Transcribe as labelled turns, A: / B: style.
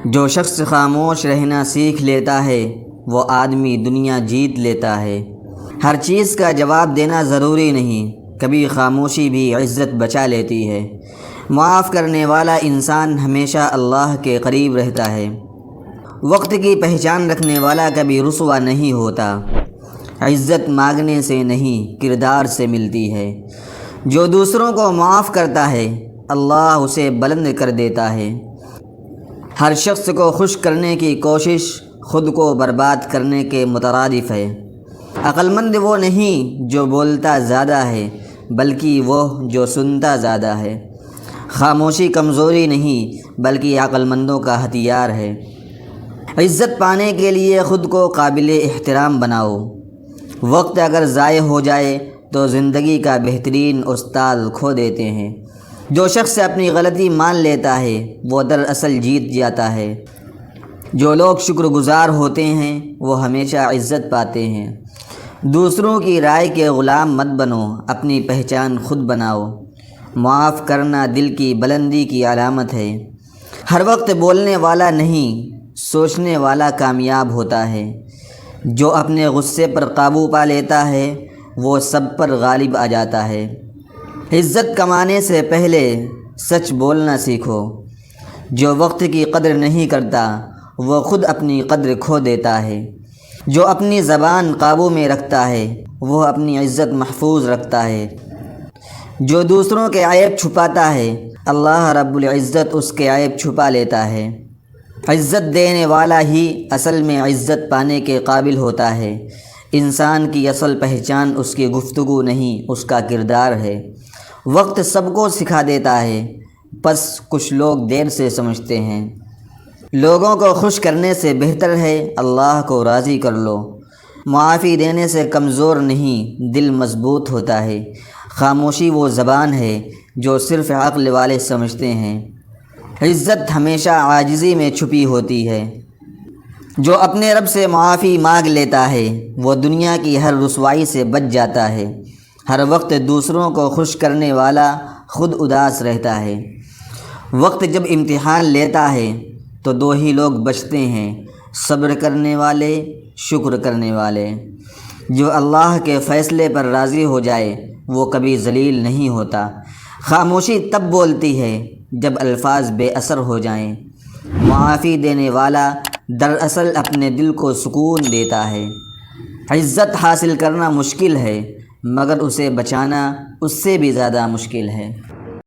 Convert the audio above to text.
A: جو شخص خاموش رہنا سیکھ لیتا ہے وہ آدمی دنیا جیت لیتا ہے۔ ہر چیز کا جواب دینا ضروری نہیں، کبھی خاموشی بھی عزت بچا لیتی ہے۔ معاف کرنے والا انسان ہمیشہ اللہ کے قریب رہتا ہے۔ وقت کی پہچان رکھنے والا کبھی رسوا نہیں ہوتا۔ عزت مانگنے سے نہیں، کردار سے ملتی ہے۔ جو دوسروں کو معاف کرتا ہے اللہ اسے بلند کر دیتا ہے۔ ہر شخص کو خوش کرنے کی کوشش خود کو برباد کرنے کے مترادف ہے۔ عقل مند وہ نہیں جو بولتا زیادہ ہے، بلکہ وہ جو سنتا زیادہ ہے۔ خاموشی کمزوری نہیں بلکہ عقل مندوں کا ہتھیار ہے۔ عزت پانے کے لیے خود کو قابل احترام بناؤ۔ وقت اگر ضائع ہو جائے تو زندگی کا بہترین استاد کھو دیتے ہیں۔ جو شخص اپنی غلطی مان لیتا ہے وہ دراصل جیت جاتا ہے۔ جو لوگ شکر گزار ہوتے ہیں وہ ہمیشہ عزت پاتے ہیں۔ دوسروں کی رائے کے غلام مت بنو، اپنی پہچان خود بناؤ۔ معاف کرنا دل کی بلندی کی علامت ہے۔ ہر وقت بولنے والا نہیں، سوچنے والا کامیاب ہوتا ہے۔ جو اپنے غصے پر قابو پا لیتا ہے وہ سب پر غالب آ جاتا ہے۔ عزت کمانے سے پہلے سچ بولنا سیکھو۔ جو وقت کی قدر نہیں کرتا وہ خود اپنی قدر کھو دیتا ہے۔ جو اپنی زبان قابو میں رکھتا ہے وہ اپنی عزت محفوظ رکھتا ہے۔ جو دوسروں کے عیب چھپاتا ہے اللہ رب العزت اس کے عیب چھپا لیتا ہے۔ عزت دینے والا ہی اصل میں عزت پانے کے قابل ہوتا ہے۔ انسان کی اصل پہچان اس کی گفتگو نہیں، اس کا کردار ہے۔ وقت سب کو سکھا دیتا ہے، بس کچھ لوگ دیر سے سمجھتے ہیں۔ لوگوں کو خوش کرنے سے بہتر ہے اللہ کو راضی کر لو۔ معافی دینے سے کمزور نہیں، دل مضبوط ہوتا ہے۔ خاموشی وہ زبان ہے جو صرف عقل والے سمجھتے ہیں۔ عزت ہمیشہ عاجزی میں چھپی ہوتی ہے۔ جو اپنے رب سے معافی مانگ لیتا ہے وہ دنیا کی ہر رسوائی سے بچ جاتا ہے۔ ہر وقت دوسروں کو خوش کرنے والا خود اداس رہتا ہے۔ وقت جب امتحان لیتا ہے تو دو ہی لوگ بچتے ہیں، صبر کرنے والے، شکر کرنے والے۔ جو اللہ کے فیصلے پر راضی ہو جائے وہ کبھی ذلیل نہیں ہوتا۔ خاموشی تب بولتی ہے جب الفاظ بے اثر ہو جائیں۔ معافی دینے والا دراصل اپنے دل کو سکون دیتا ہے۔ عزت حاصل کرنا مشکل ہے مگر اسے بچانا اس سے بھی زیادہ مشکل ہے۔